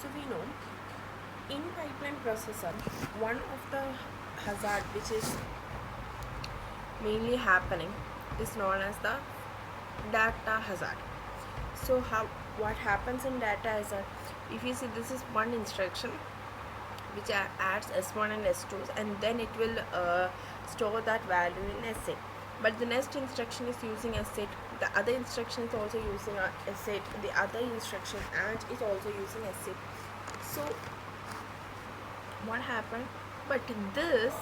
So we know in pipeline processor, one of the hazard which is mainly happening is known as the data hazard. So what happens in data hazard? If you see, this is one instruction which adds S1 and S2s, and then it will store that value in S8. But the next instruction is using S8. The other instruction is also using S8. The other instruction and is also using S8. So what happened? But this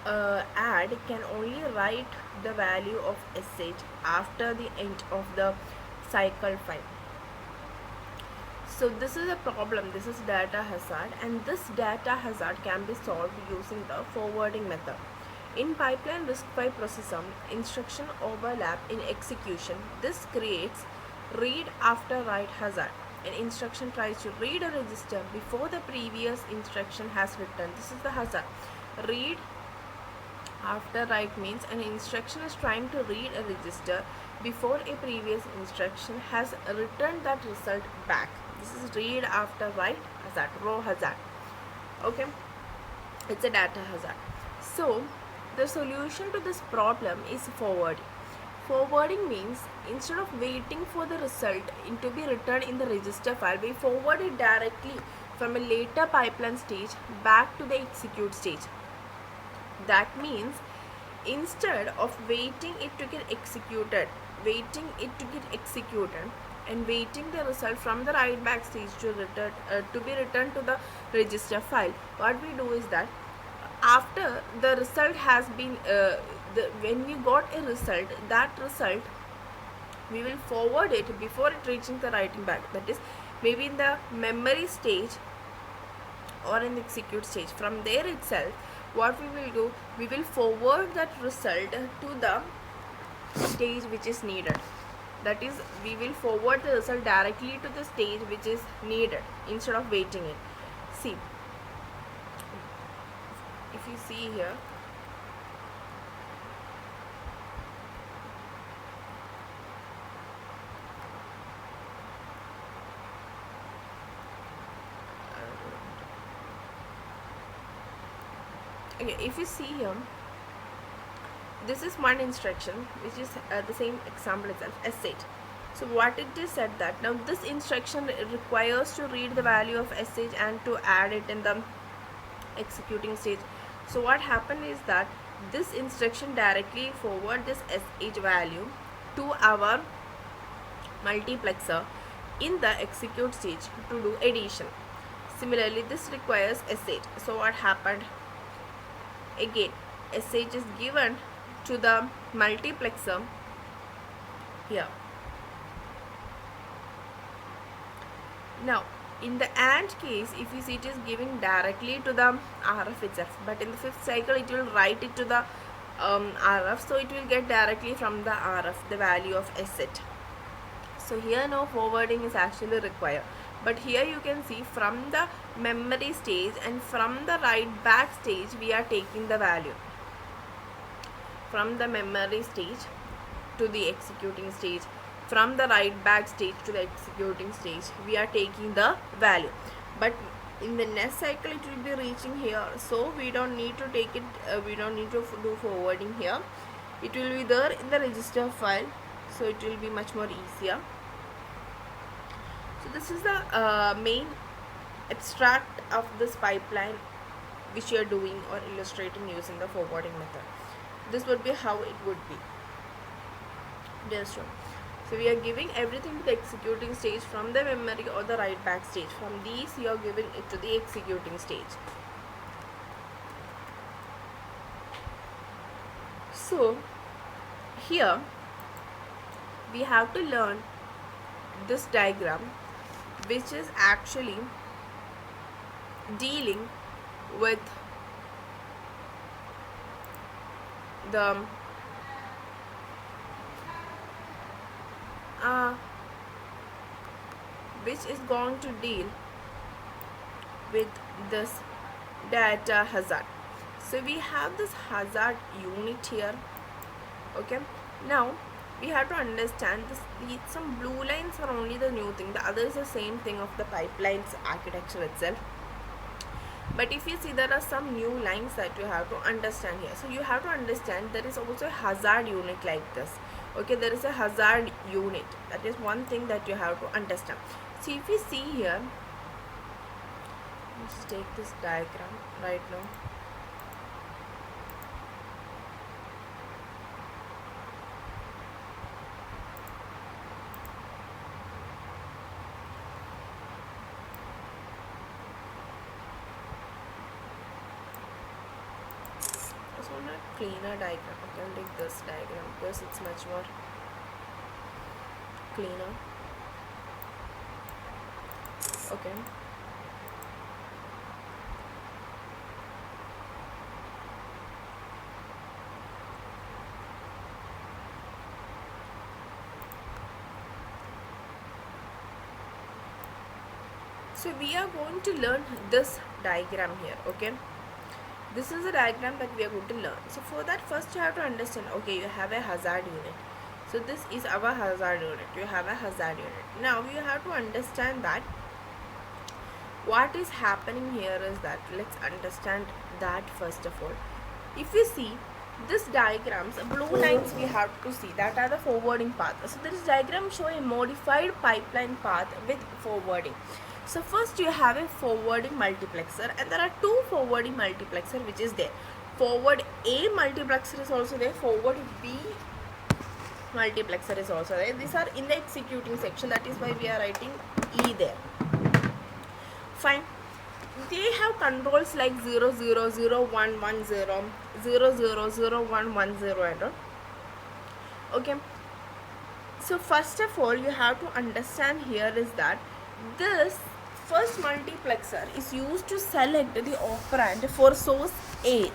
add can only write the value of S8 after the end of the cycle file. So this is a problem. This is data hazard, and this data hazard can be solved using the forwarding method. In pipeline RISC-V processor, instruction overlap in execution. This creates read after write hazard. An instruction tries to read a register before the previous instruction has written. This is the hazard. Read after write means an instruction is trying to read a register before a previous instruction has returned that result back. This is read after write hazard, row hazard. Okay, it's a data hazard. So the solution to this problem is forwarding. Forwarding means instead of waiting for the result to be returned in the register file, we forward it directly from a later pipeline stage back to the execute stage. That means instead of waiting it to get executed, and waiting the result from the write back stage to be returned to the register file, what we do is that after the result has been when we got a result, that result we will forward it before it reaching the writing back. That is maybe in the memory stage or in the execute stage. From there itself, what we will do, we will forward that result to the stage which is needed. That is, we will forward the result directly to the stage which is needed instead of waiting it. See, if you see here, okay, if you see here, this is one instruction which is the same example itself, S8. So what it is said that now this instruction requires to read the value of S8 and to add it in the executing stage. So what happened is that this instruction directly forward this S8 value to our multiplexer in the execute stage to do addition. Similarly, this requires S8. So what happened? Again, S8 is given to the multiplexer here. Now in the AND case, if you see, it is giving directly to the RF itself, but in the fifth cycle it will write it to the RF, so it will get directly from the RF the value of S8. So here no forwarding is actually required, but here you can see from the memory stage and from the write back stage we are taking the value. From the memory stage to the executing stage, from the write back stage to the executing stage, we are taking the value. But in the next cycle it will be reaching here, so we don't need to take it, we don't need to do forwarding here. It will be there in the register file, so it will be much more easier. So this is the main abstract of this pipeline which you are doing or illustrating using the forwarding method. This would be how it would be. Just so we are giving everything to the executing stage from the memory or the write back stage. From these you are giving it to the executing stage. So here we have to learn this diagram, which is actually dealing with the which is going to deal with this data hazard. So we have this hazard unit here. Okay, now we have to understand this. Some blue lines are only the new thing, the other is the same thing of the pipelines architecture itself. But if you see, there are some new lines that you have to understand here. So you have to understand there is also a hazard unit like this. Okay, there is a hazard unit. That is one thing that you have to understand. So if you see here, let's take this diagram right now. Just want a cleaner diagram. Okay, I'll take this diagram because it's much more cleaner. Okay. So we are going to learn this diagram here. Okay, this is a diagram that we are going to learn. So for that, first you have to understand, okay, you have a hazard unit. So this is our hazard unit. You have a hazard unit. Now you have to understand that what is happening here is that, let's understand that first of all. If you see this diagrams, blue lines we have to see that are the forwarding path. So this diagram show a modified pipeline path with forwarding. So first you have a forwarding multiplexer, and there are two forwarding multiplexer which is there. Forward A multiplexer is also there, forward B multiplexer is also there. These are in the executing section, that is why we are writing E there. Fine. They have controls like 0 0 0 1 1 0 0 0 0 1 1 0 and all. Okay, so first of all you have to understand here is that this first multiplexer is used to select the operand for source A,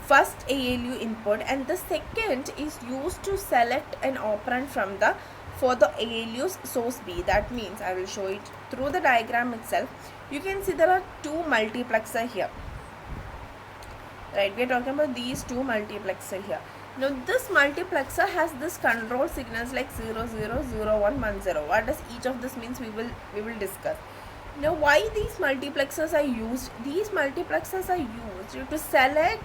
first ALU input, and the second is used to select an operand from the for the ALU's source B. That means I will show it through the diagram itself. You can see there are two multiplexer here, right? We are talking about these two multiplexer here. Now this multiplexer has this control signals like 0 0 0 1 1 0. What does each of this means, we will discuss. Now why these multiplexers are used? These multiplexers are used to select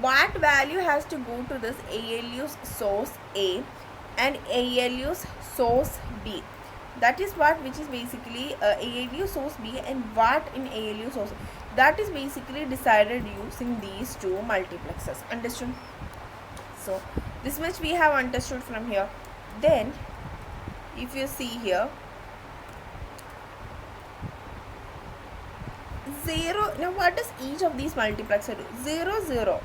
what value has to go to this ALU's source A and ALU's source B. That is what, which is basically ALU source B, and what in ALU source, that is basically decided using these two multiplexers. Understood? So this much we have understood from here. Then if you see here, 0, now what does each of these multiplexer do? 0 0,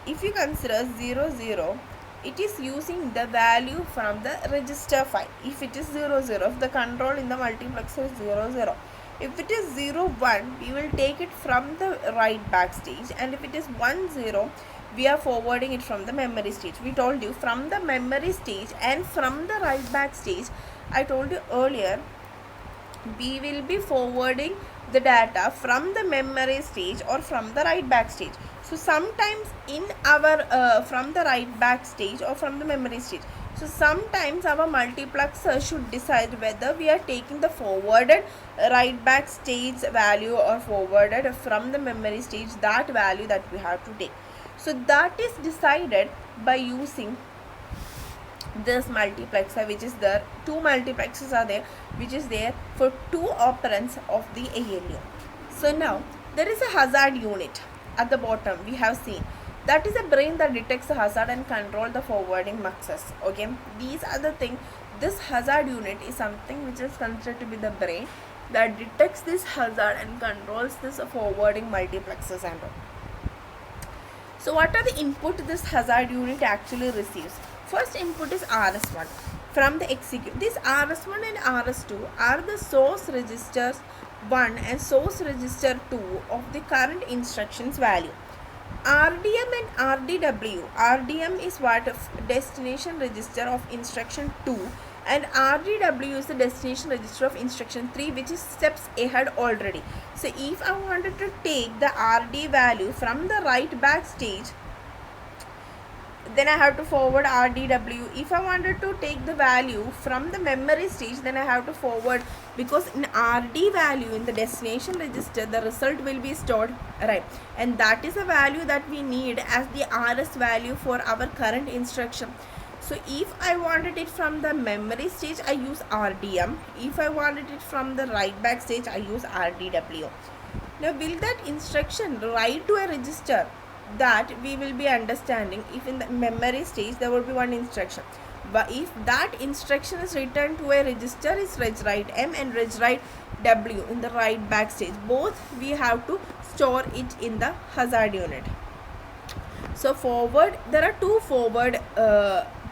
if you consider 0 0, it is using the value from the register file. If it is 0 0, if the control in the multiplexer is 0 0, if it is 0 1, we will take it from the write back stage, and if it is 1 0, we are forwarding it from the memory stage. We told you from the memory stage and from the write back stage. I told you earlier, we will be forwarding the data from the memory stage or from the write back stage. So sometimes in our from the write back stage or from the memory stage. So sometimes our multiplexer should decide whether we are taking the forwarded write back stage value or forwarded from the memory stage that value that we have to take. So that is decided by using this multiplexer, which is there. Two multiplexers are there, which is there for two operands of the ALU. So now there is a hazard unit at the bottom. We have seen that is a brain that detects the hazard and control the forwarding muxes. Okay, these are the thing. This hazard unit is something which is considered to be the brain that detects this hazard and controls this forwarding multiplexers and all. So what are the input this hazard unit actually receives? First input is RS1 from the execute. This RS1 and RS2 are the source registers 1 and source register 2 of the current instructions value. RDM and RDW. RDM is what? Destination register of instruction 2, and RDW is the destination register of instruction 3, which is steps ahead already. So if I wanted to take the RD value from the write back stage, then I have to forward RDW. If I wanted to take the value from the memory stage, then I have to forward, because in RD value in the destination register the result will be stored, right, and that is a value that we need as the RS value for our current instruction. So if I wanted it from the memory stage, I use RDM. If I wanted it from the write back stage, I use RDW. Now will that instruction write to a register? That we will be understanding. If in the memory stage there will be one instruction, but if that instruction is written to a register, is reg write M and reg write W in the write back stage. Both we have to store it in the hazard unit. So forward, there are two forward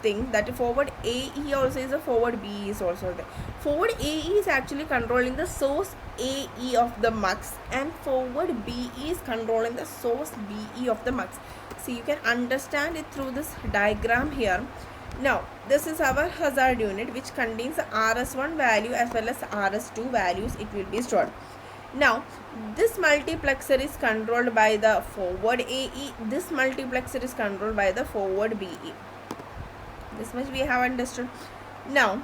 thing, that forward AE also is a forward BE is also there. Forward AE is actually controlling the source AE of the mux, and forward BE is controlling the source BE of the mux. So you can understand it through this diagram here. Now this is our hazard unit, which contains the RS1 value as well as RS2 values. It will be stored. Now this multiplexer is controlled by the forward AE. This multiplexer is controlled by the forward BE. This much we have understood. Now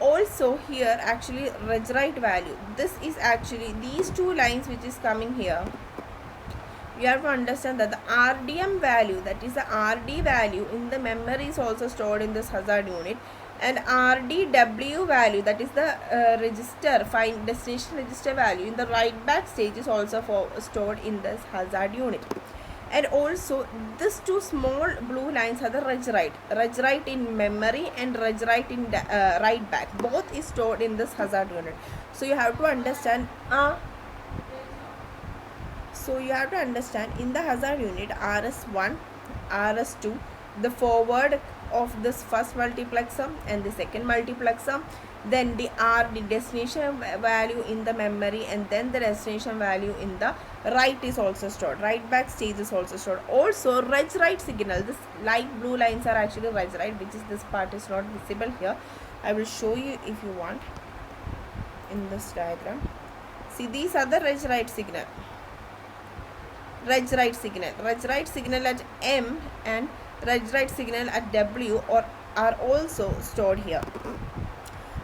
also here actually reg write value. This is actually these two lines which is coming here. You have to understand that the RDM value, that is the RD value in the memory, is also stored in this hazard unit, and RDW value, that is the register find destination register value in the write back stage, is also stored in this hazard unit. And also these two small blue lines are the reg write in memory and reg write in write back. Both is stored in this hazard unit. So you have to understand in the hazard unit RS1, RS2, the forward of this first multiplexer and the second multiplexer, then the destination value in the memory, and then the destination value in the write is also stored. Write back stage is also stored. Also reg write signal, this light blue lines are actually reg write, which is this part is not visible here. I will show you if you want in this diagram. See, these are the reg write signal. Reg write signal at M and reg write signal at W are also stored here.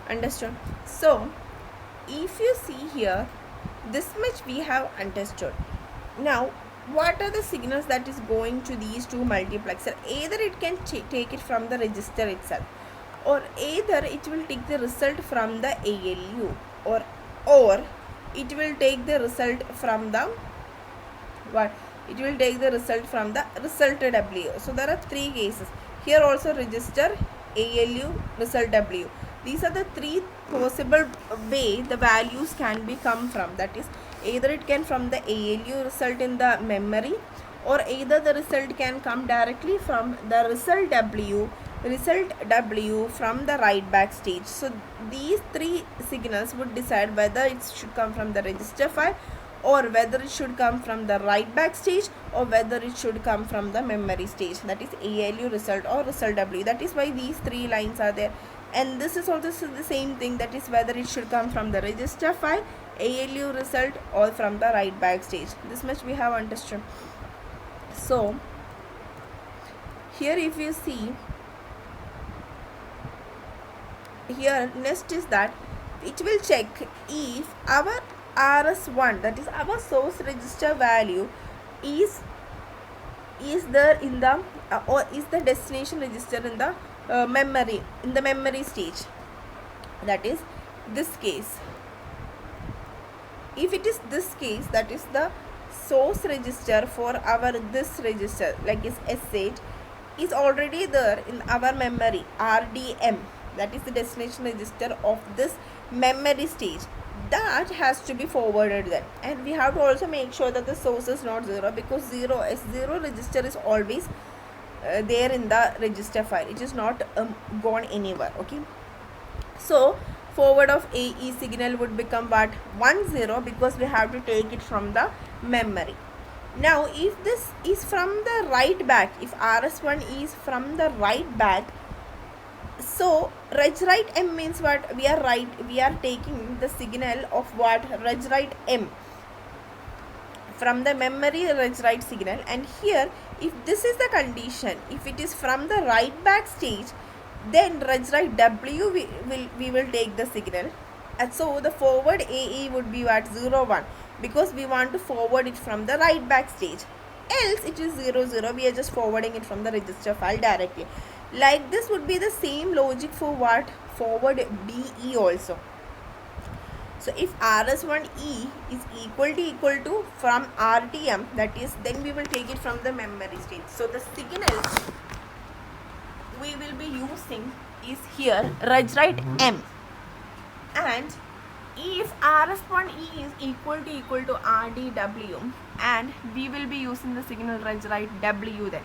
Understood? So if you see here, this much we have understood. Now what are the signals that is going to these two multiplexer? Either it can take it from the register itself, or either it will take the result from the ALU, or it will take the result from the it will take the result from the result W. So there are three cases here also: register, ALU, result W. These are the three possible way the values can be come from. That is, either it can from the ALU result in the memory, or either the result can come directly from the result W from the write back stage. So these three signals would decide whether it should come from the register file, or whether it should come from the write back stage, or whether it should come from the memory stage, that is ALU result or result W. That is why these three lines are there. And this is also the same thing, that is whether it should come from the register file, ALU result, or from the write back stage. This much we have understood. So here if you see here, next is that it will check if our RS1, that is our source register value, is there in the or is the destination register in the memory stage. That is this case. If it is this case, that is the source register for our this register, like is S8, is already there in our memory, RDM, that is the destination register of this memory stage. That has to be forwarded then, and we have to also make sure that the source is not 0, because S0 register is always there in the register file. It is not gone anywhere. Okay, so forward of AE signal would become what? 10, because we have to take it from the memory. Now if this is from the write back, if RS1 is from the write back, so reg write M means what? We are taking the signal of what? Reg write M from the memory write signal, and here if this is the condition, if it is from the write back stage, then write W we will take the signal, and so the forward AE would be what, 0 1, because we want to forward it from the write back stage. Else it is 0 0, we are just forwarding it from the register file directly. Like this would be the same logic for what, forward BE also. So if RS1E is equal to from RTM, that is, then we will take it from the memory stage. So the signals we will be using is here write M, and if RS1E is equal to RDW, and we will be using the signal write W then.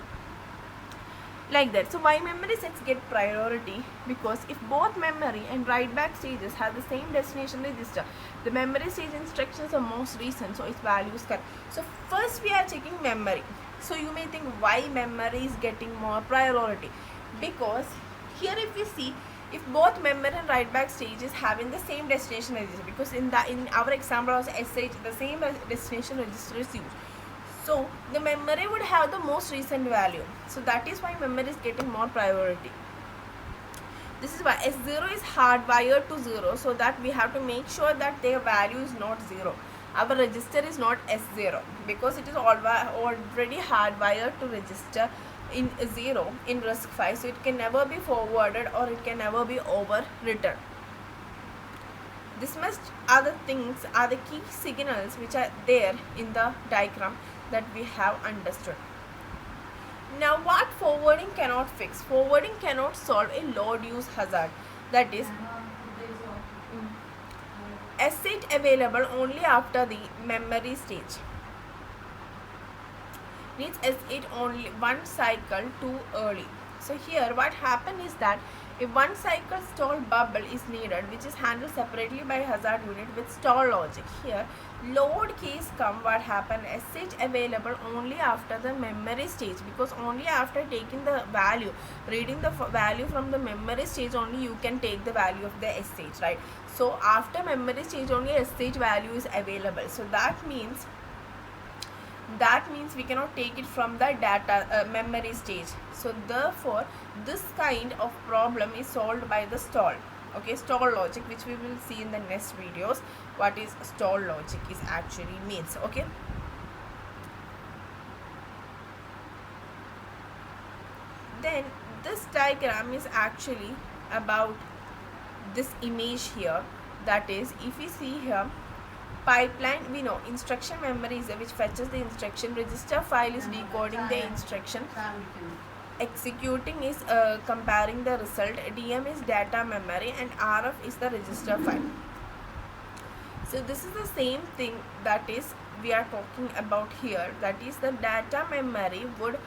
Like that. So why memory sets get priority? Because if both memory and write back stages have the same destination register, the memory stage instructions are most recent, so its value is correct. So first we are checking memory. So you may think, why memory is getting more priority? Because here if you see, if both memory and write back stages having the same destination register, because in our example also SH, the same destination register is used. So the memory would have the most recent value. So that is why memory is getting more priority. This is why S0 is hardwired to 0, so that we have to make sure that their value is not 0. Our register is not S0 because it is already hardwired to register in 0 in RISC-V, so it can never be forwarded or it can never be overwritten. This much are the things, are the key signals which are there in the diagram that we have understood. Now what forwarding cannot fix? Forwarding cannot solve a load use hazard, that is S8 available only after the memory stage. Needs S8 only one cycle too early. So here what happened is that if one cycle stall bubble is needed, which is handled separately by hazard unit with stall logic, here load case come, what happened, SH available only after the memory stage, because only after taking the value, reading the value from the memory stage only you can take the value of the SH, right? So after memory stage only SH value is available. So that means we cannot take it from the data memory stage. So therefore this kind of problem is solved by the stall, okay, stall logic, which we will see in the next videos what is stall logic is actually means. Okay, then this diagram is actually about this image here, that is, if we see here, pipeline, we know instruction memory is which fetches the instruction, register file is decoding the instruction, executing is comparing the result, DM is data memory, and RF is the register file. So this is the same thing that is we are talking about here, that is the data memory would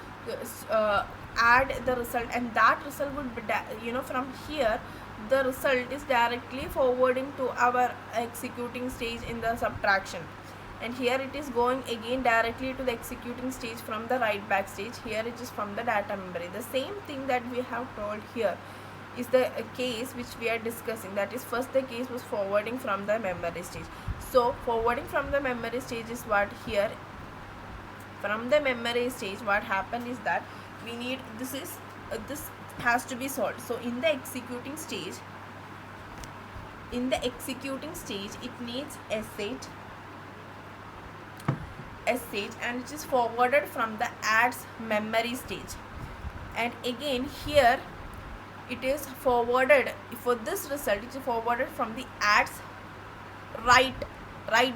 add the result, and that result would be from here the result is directly forwarding to our executing stage in the subtraction, and here it is going again directly to the executing stage from the write back stage. Here it is from the data memory. The same thing that we have told here is the case which we are discussing, that is first the case was forwarding from the memory stage. So forwarding from the memory stage is what here, from the memory stage what happened is that we need this has to be solved. So in the executing stage it needs S8 and it is forwarded from the adds memory stage, and again here it is forwarded for this result, it is forwarded from the adds write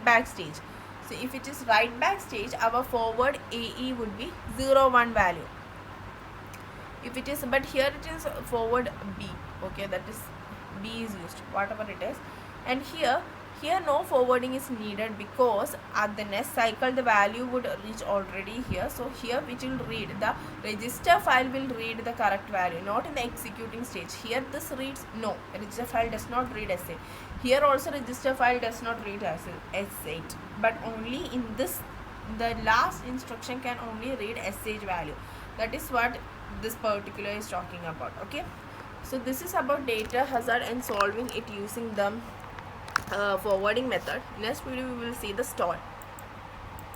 back stage. So if it is write back stage, our forward AE would be 0 1 value. If it is, but here it is forward B, okay, that is B is used, whatever it is, and here no forwarding is needed because at the next cycle the value would reach already here. So here which will read, the register file will read the correct value, not in the executing stage. Here this reads, no, register file does not read S8. Here also register file does not read S8, but only in this, the last instruction can only read SH value. That is what this particular is talking about. Okay, so this is about data hazard and solving it using the forwarding method. Next video we will see the stall.